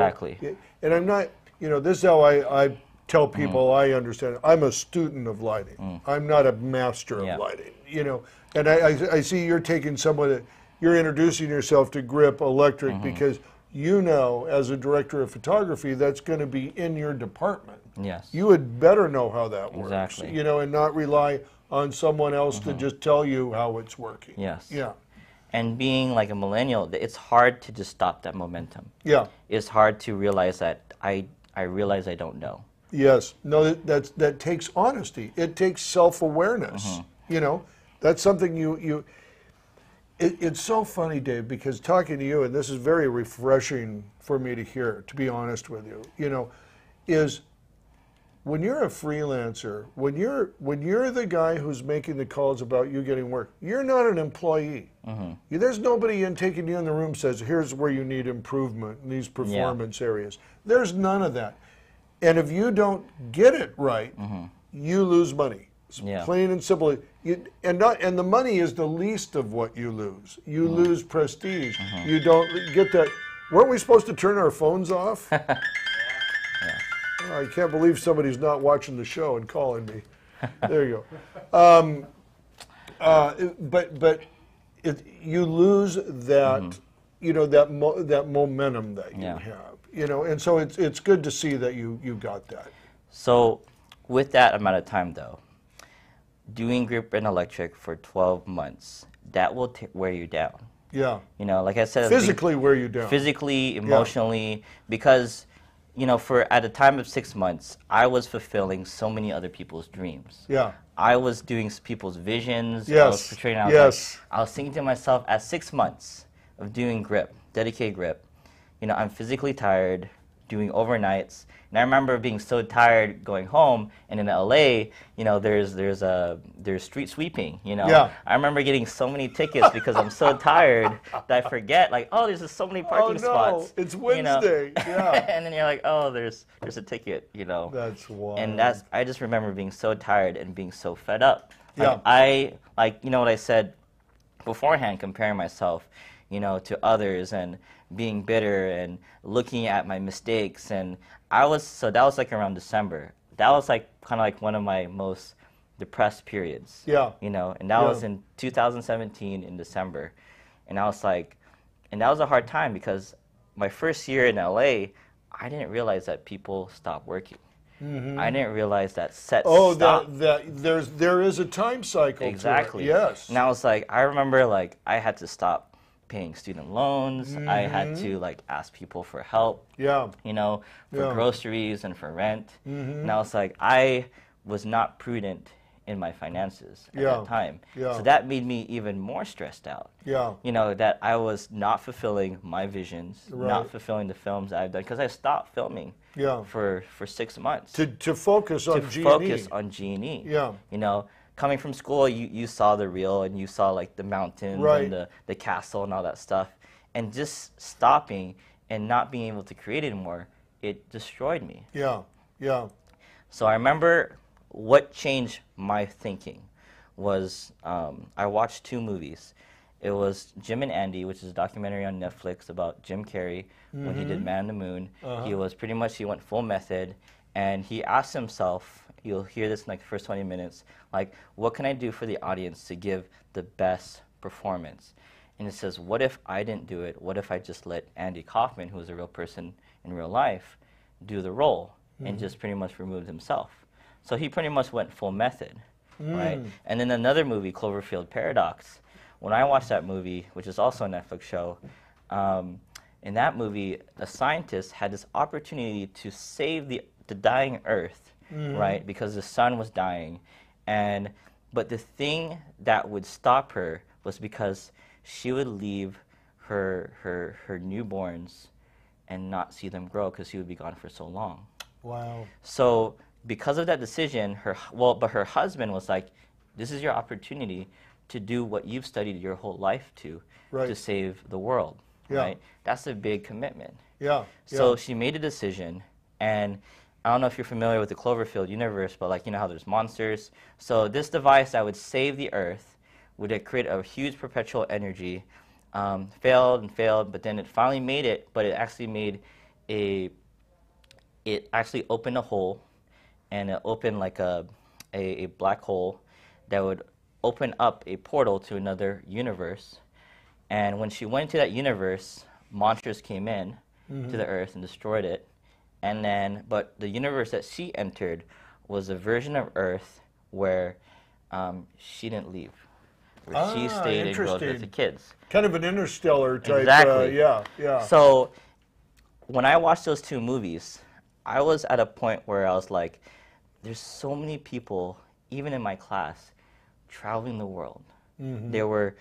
and I'm not, you know, this is how I tell people I understand it. I'm a student of lighting. I'm not a master of lighting, you know, and I see you're taking someone, you're introducing yourself to grip electric because you know, as a director of photography, that's going to be in your department. Yes. You had better know how that works. Exactly. You know, and not rely on someone else to just tell you how it's working. Yes. Yeah. And being like a millennial, it's hard to just stop that momentum. Yeah. It's hard to realize that I realize I don't know. Yes. No, that takes honesty. It takes self-awareness. You know, that's something it's so funny, Dave, because talking to you, and this is very refreshing for me to hear, to be honest with you, you know, is when you're a freelancer, when you're the guy who's making the calls about you getting work, you're not an employee. There's nobody taking you in the room says, here's where you need improvement in these performance areas. There's none of that. And if you don't get it right, you lose money. It's plain and simple. And the money is the least of what you lose. You lose prestige. You don't get that. Weren't we supposed to turn our phones off? Oh, I can't believe somebody's not watching the show and calling me. There you go. But you lose that, you know, that momentum that you Yeah. have, you know, and so it's good to see that you got that. So with that amount of time though, doing grip and electric for 12 months, that will wear you down. Yeah. You know, like I said, Physically wear you down. physically, emotionally, because, you know, at a time of 6 months, I was fulfilling so many other people's dreams. Yeah. I was doing people's visions. Yes. I was portraying. I was thinking to myself, at 6 months of doing grip, dedicated grip, you know, I'm physically tired, doing overnights, and I remember being so tired going home. And in LA, you know, there's street sweeping. You know, Yeah. I remember getting so many tickets because I'm so tired that I forget, like, oh, there's just so many parking spots. It's you know? Wednesday. Yeah. And then you're like, oh, there's a ticket. You know. That's wild. And I just remember being so tired and being so fed up. Yeah. You know what I said beforehand, comparing myself, you know, to others and being bitter and looking at my mistakes. And that was like around December. That was like kind of like one of my most depressed periods. Yeah. You know, and that was in 2017 in December. And I was like, and that was a hard time because my first year in LA, I didn't realize that people stopped working. I didn't realize that sets stop. There is a time cycle. Exactly. To it. Yes. And I was like, I remember like I had to stop paying student loans. I had to like ask people for help. Yeah. You know, for groceries and for rent. And I was like, I was not prudent in my finances at that time. Yeah. So that made me even more stressed out. Yeah. You know, that I was not fulfilling my visions, not fulfilling the films that I've done, because I stopped filming for 6 months. To focus on G&E. Focus on G&E. Yeah. You know, coming from school, you saw the reel and you saw like the mountains and the castle and all that stuff. And just stopping and not being able to create anymore, it destroyed me. Yeah. Yeah. So I remember what changed my thinking was I watched 2 movies. It was Jim and Andy, which is a documentary on Netflix about Jim Carrey when he did Man on the Moon. He went full method, and he asked himself, you'll hear this in like the first 20 minutes, like, what can I do for the audience to give the best performance? And it says, what if I didn't do it? What if I just let Andy Kaufman, who was a real person in real life, do the role and just pretty much removed himself? So he pretty much went full method, right? And then another movie, Cloverfield Paradox. When I watched that movie, which is also a Netflix show, in that movie, a scientist had this opportunity to save the dying Earth, right? Because the sun was dying. But the thing that would stop her was because she would leave her newborns and not see them grow because she would be gone for so long. Wow. So because of that decision, her husband was like, this is your opportunity to do what you've studied your whole life to save the world, right? That's a big commitment. Yeah. So she made a decision, and I don't know if you're familiar with the Cloverfield universe, but like, you know how there's monsters. So this device that would save the Earth would create a huge perpetual energy, failed and failed, but then it finally made it, but it actually opened a hole, and it opened like a black hole that would open up a portal to another universe. And when she went to that universe, monsters came in to the Earth and destroyed it. And then, but the universe that she entered was a version of Earth where she didn't leave, where she stayed and grew up with the kids. Kind of an interstellar type. Exactly. Yeah. So when I watched those 2 movies, I was at a point where I was like, there's so many people, even in my class, traveling the world. They were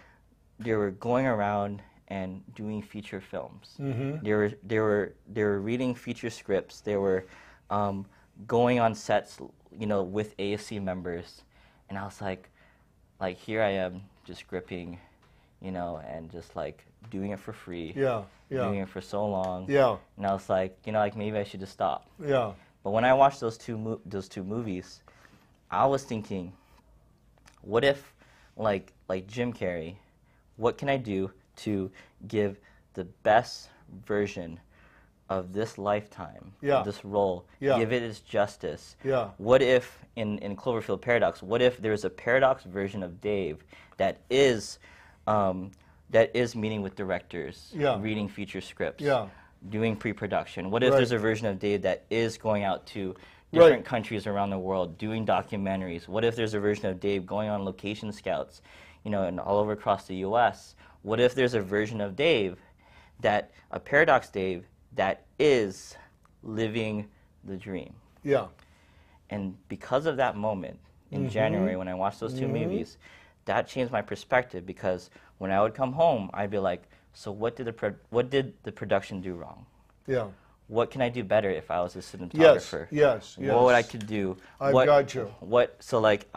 going around and doing feature films. They were reading feature scripts. They were going on sets, you know, with ASC members. And I was like here I am just gripping, you know, and just like doing it for free. Doing it for so long. And I was like, you know, like maybe I should just stop. But when I watched those two movies, I was thinking, what if, like Jim Carrey, what can I do to give the best version of this lifetime, of this role, give it its justice? What if, in Cloverfield Paradox, what if there's a Paradox version of Dave that is that is meeting with directors, Yeah. reading feature scripts, Yeah. doing pre-production? What if Right. there's a version of Dave that is going out to different countries around the world, doing documentaries? What if there's a version of Dave going on location scouts, and all over across the U.S.? What if there's a version of Dave a Paradox Dave, that is living the dream? Yeah. And because of that moment in January when I watched those two movies, that changed my perspective, because when I would come home, I'd be like, so what did the production do wrong? Yeah. What can I do better if I was a cinematographer? Yes. What would I could do? Got you. So like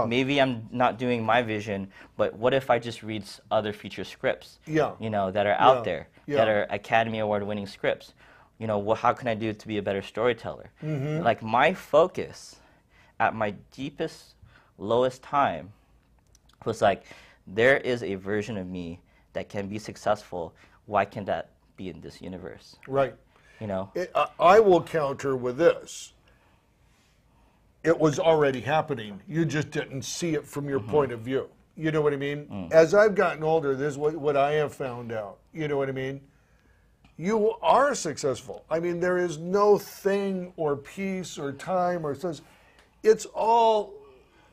maybe I'm not doing my vision, but what if I just read other feature scripts? Yeah. That are out there, Yeah. that are Academy Award winning scripts. How can I do to be a better storyteller? Like, my focus at my deepest, lowest time was like, there is a version of me that can be successful. Why can't that be in this universe? Right. You know? I will counter with this. It was already happening. You just didn't see it from your point of view. You know what I mean? As I've gotten older, this is what I have found out. You know what I mean? You are successful. I mean, there is no thing or piece or time or such. It's all,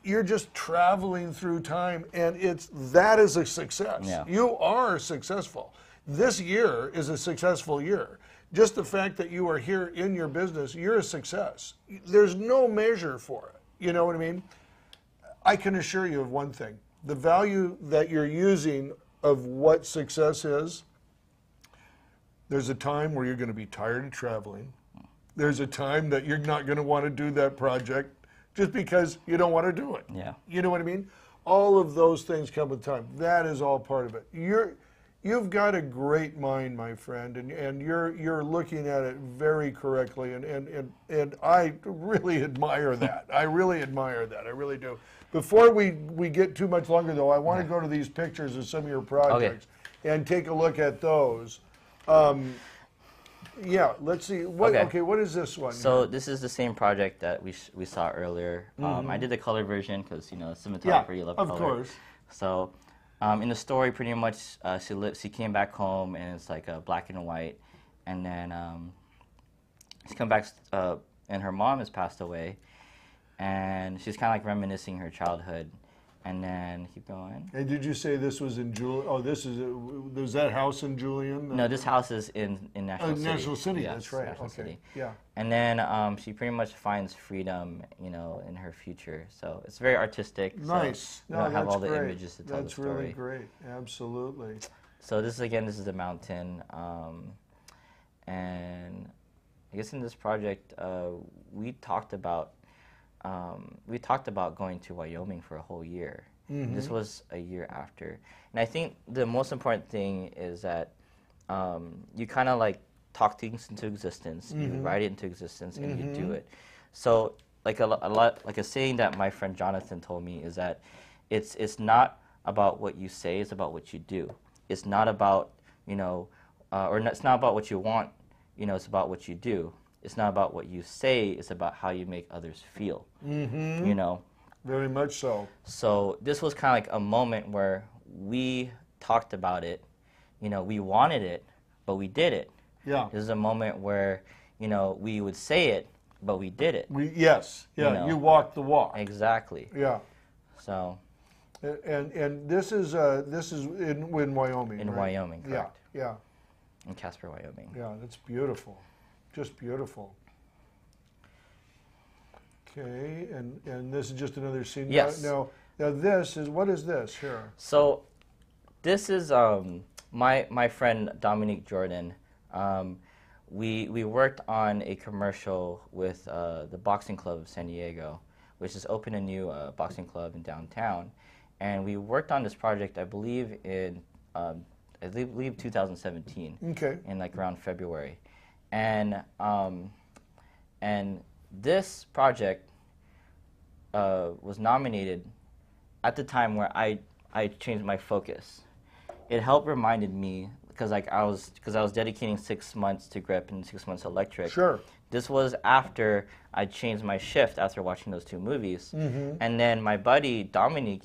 you're just traveling through time, and that is a success. Yeah. You are successful. This year is a successful year. Just the fact that you are here in your business, you're a success. There's no measure for it. You know what I mean? I can assure you of one thing. The value that you're using of what success is, there's a time where you're going to be tired of traveling. There's a time that you're not going to want to do that project just because you don't want to do it. Yeah. You know what I mean? All of those things come with time. That is all part of it. You've got a great mind, my friend, and you're looking at it very correctly, and I really admire that. I really admire that. I really do. Before we get too much longer, though, I want to go to these pictures of some of your projects and take a look at those. Yeah, let's see. What is this one? So this is the same project that we saw earlier. I did the color version because cinematographer, you love color. Of course. So in the story, pretty much she came back home and it's like black and white, and then she's come back and her mom has passed away, and she's kind of like reminiscing her childhood. And then keep going. And did you say this was in Julian? Oh, was that house in Julian? No, this house is in National City. National City, Yes, that's right. National City. Yeah. And then she pretty much finds freedom, in her future. So it's very artistic. Nice. So we don't have all the great. images to tell That's the story. really great. Absolutely. So this is the mountain, and I guess in this project we talked about going to Wyoming for a whole year. This was a year after. And I think the most important thing is that you kind of like talk things into existence, you write it into existence, and you do it. So like a saying that my friend Jonathan told me is that it's not about what you say, it's about what you do. It's not about, it's not about what you want, it's about what you do. It's not about what you say, it's about how you make others feel, Very much so. So this was kind of like a moment where we talked about it, we wanted it, but we did it. Yeah. This is a moment where, we would say it, but we did it. Yes. Yeah. You walked the walk. Exactly. Yeah. So. And this is in Wyoming. In right? Wyoming, correct. Yeah. In Casper, Wyoming. Yeah, that's beautiful. Just beautiful. Okay, and this is just another scene. Yes. Now what is this here? So, this is my friend Dominique Jordan. We worked on a commercial with the Boxing Club of San Diego, which has opened a new boxing club in downtown, and we worked on this project, I believe, in 2017. Okay. In like around February. And this project was nominated at the time where I changed my focus. It helped reminded me because I was dedicating 6 months to grip and 6 months to electric. Sure. This was after I changed my shift after watching those two movies, and then my buddy Dominique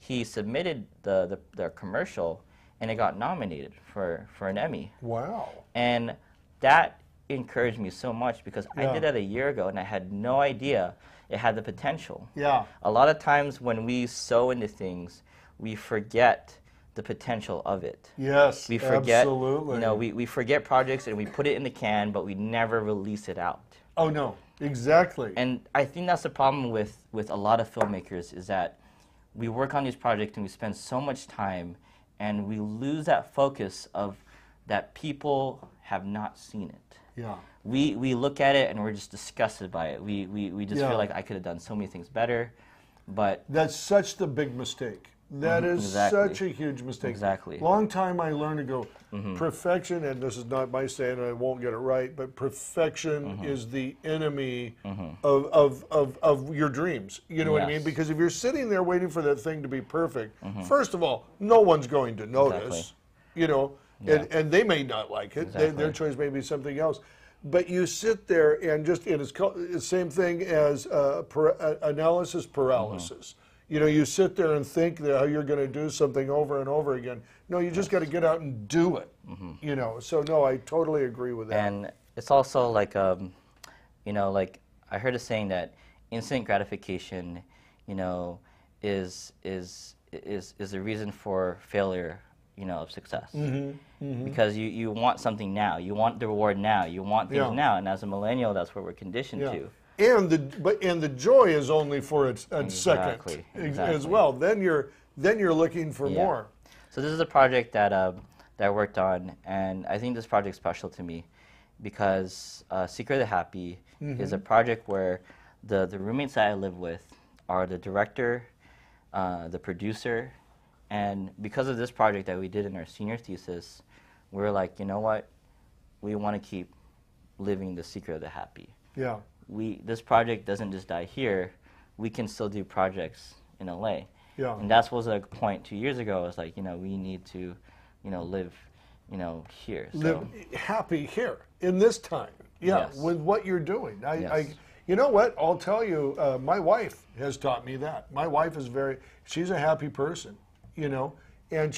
he submitted the commercial, and it got nominated for an Emmy. Wow. And that encouraged me so much because I Yeah. did that a year ago, and I had no idea it had the potential. Yeah. A lot of times when we sow into things, we forget the potential of it. Yes, We forget, absolutely. you know, we forget projects and we put it in the can, but we never release it out. Oh, no, exactly. And I think that's the problem with a lot of filmmakers is that we work on these projects and we spend so much time and we lose that focus of that people have not seen it. Yeah. We look at it and we're just disgusted by it. We just Yeah. feel like I could have done so many things better, but That's such the big mistake. That is exactly. such a huge mistake. Exactly. Long time I learned to go, perfection, and this is not my saying, and I won't get it right, but perfection is the enemy of your dreams. You know what I mean? Yes. Because if you're sitting there waiting for that thing to be perfect, first of all, no one's going to notice. Exactly. You know, Yeah. and they may not like it. Their Exactly. choice may be something else. But you sit there and just, it's the same thing as analysis paralysis. You know, you sit there and think that how you're going to do something over and over again. No, you just got to get out and do it. You know, so no, I totally agree with that. And it's also like, you know, like I heard a saying that instant gratification, you know, is a reason for failure, you know, of success. Because you want something now, you want the reward now, you want things Yeah. now, and as a millennial, that's what we're conditioned Yeah. to. And the joy is only for a second Exactly, as exactly. well. Then you're looking for Yeah. more. So this is a project that that I worked on, and I think this project's special to me because Secret of the Happy is a project where the roommates that I live with are the director, the producer, and because of this project that we did in our senior thesis, we were like, you know what, we want to keep living the Secret of the Happy. Yeah. This project doesn't just die here. We can still do projects in LA. Yeah. And that was a point 2 years ago. I was like, you know, we need to, you know, live, you know, here. So, Live happy here in this time. Yeah, Yes. with what you're doing. Yes. You know what? I'll tell you. My wife has taught me that. My wife is she's a happy person. You know, and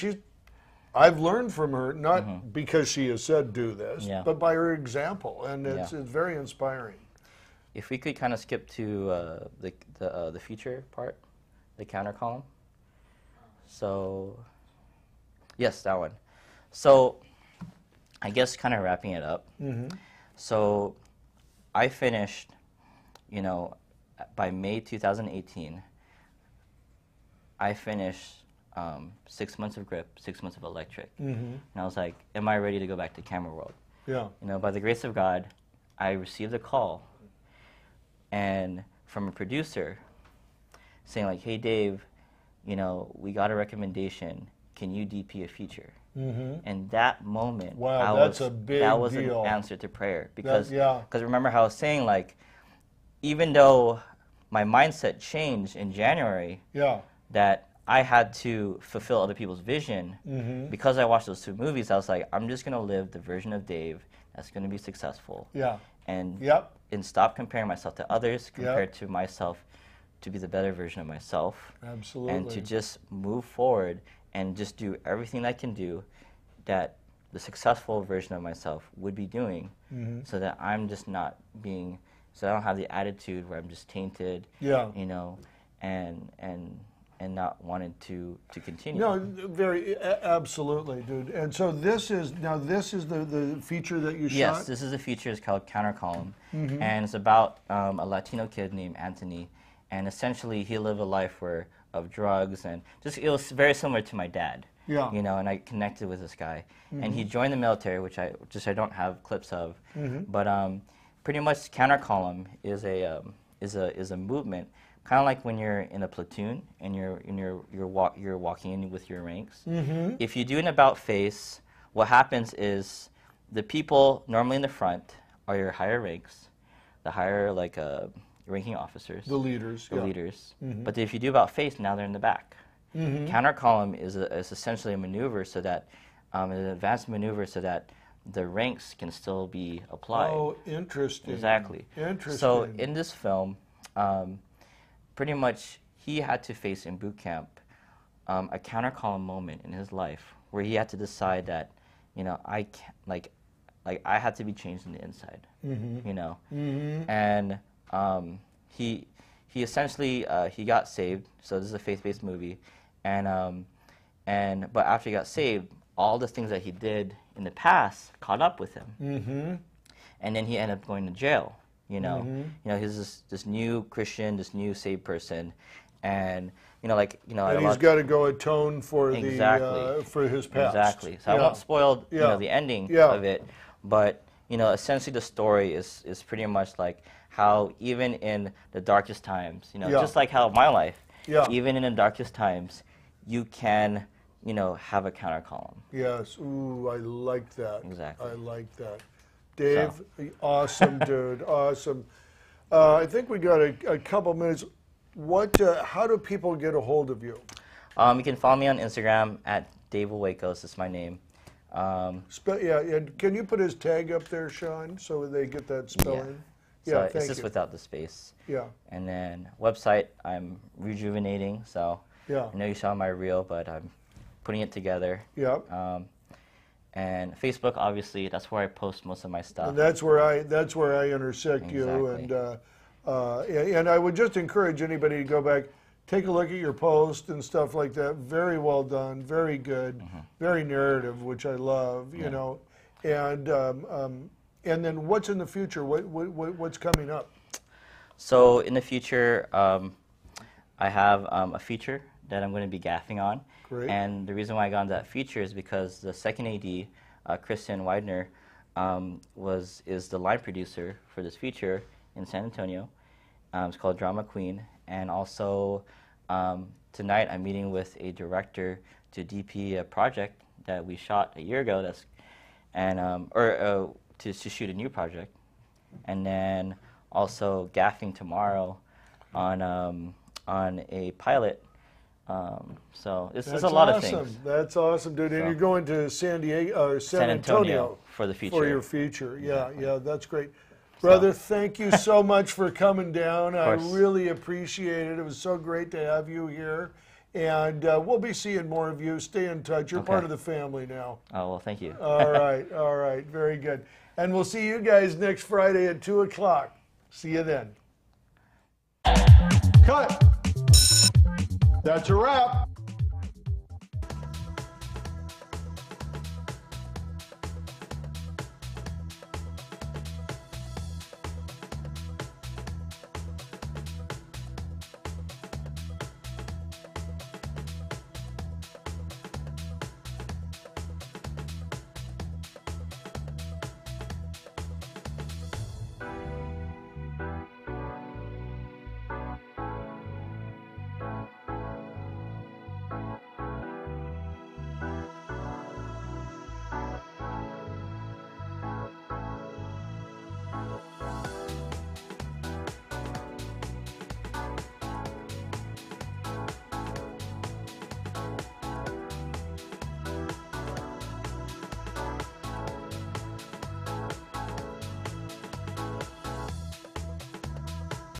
I've learned from her not because she has said do this, Yeah. but by her example, and it's very inspiring. if we could kind of skip to the feature part, the counter column. So, yes, that one. So, I guess kind of wrapping it up. So, I finished, you know, by May 2018, I finished 6 months of grip, 6 months of electric. And I was like, am I ready to go back to camera world? Yeah. You know, by the grace of God, I received a call and from a producer saying like, hey Dave, you know, we got a recommendation. Can you DP a feature? And that moment, Wow, that's a big that was deal. an answer to prayer because yeah. remember how I was saying like, even though my mindset changed in January, Yeah. that I had to fulfill other people's vision. Because I watched those two movies, I was like, I'm just gonna live the version of Dave that's gonna be successful. Yeah. And Yep. and stop comparing myself to others, compared to myself, to be the better version of myself. Absolutely. And to just move forward and just do everything I can do that the successful version of myself would be doing, so that I'm just not being, so I don't have the attitude where I'm just tainted, Yeah. you know, and not wanting to continue. No, absolutely, dude. And so this is the feature that you shot? Yes, this is a feature. It's called Counter Column, and it's about a Latino kid named Anthony, and essentially he lived a life of drugs, and just it was very similar to my dad. Yeah. You know, and I connected with this guy, and he joined the military, which I don't have clips of, but pretty much Counter Column is a movement, kind of like when you're in a platoon and you're walking in with your ranks. If you do an about face, what happens is the people normally in the front are your higher ranks, the higher ranking officers, The leaders. the yeah. leaders. But if you do about face, now they're in the back. Counter column is essentially a maneuver so that an advanced maneuver so that the ranks can still be applied. Oh, interesting. Exactly. Interesting. So in this film, pretty much he had to face in boot camp a countercolumn moment in his life where he had to decide that, you know, I can't, like I had to be changed on the inside, you know, and he essentially he got saved. So this is a faith-based movie, and but after he got saved, all the things that he did in the past caught up with him, and then he ended up going to jail. You know, he's this new Christian, this new saved person, and and he's got to go atone for for his past. Exactly. So I won't spoil the ending of it, but essentially the story is pretty much like how even in the darkest times, just like how my life, even in the darkest times, you can have a counter column. Yes. Ooh, I like that. Exactly. I like that. Dave, awesome dude, awesome. I think we got a couple minutes. How do people get a hold of you? You can follow me on Instagram at Dave Wilwayco. This is my name. And can you put his tag up there, Sean, so they get that spelling? So it's just without the space. Yeah. And then website, I'm rejuvenating. So I know you saw my reel, but I'm putting it together. Yeah. And Facebook, obviously, that's where I post most of my stuff. And that's where I intersect you, and I would just encourage anybody to go back, take a look at your post and stuff like that. Very well done, very good, very narrative, which I love. You know, and then what's in the future? What's coming up? So in the future, I have a feature that I'm going to be gaffing on. Great. And the reason why I got into that feature is because the second AD, Christian Widener, is the line producer for this feature in San Antonio. It's called Drama Queen. And also tonight I'm meeting with a director to DP a project that we shot a year ago. To shoot a new project, and then also gaffing tomorrow on a pilot. So it's a lot of things. That's awesome, dude. And you're going to San Antonio for the feature. For your feature, yeah, that's great. Brother, thank you so much for coming down. I really appreciate it. It was so great to have you here. And we'll be seeing more of you. Stay in touch. You're part of the family now. Oh, well, thank you. All right. Very good. And we'll see you guys next Friday at 2 o'clock. See you then. Cut. That's a wrap.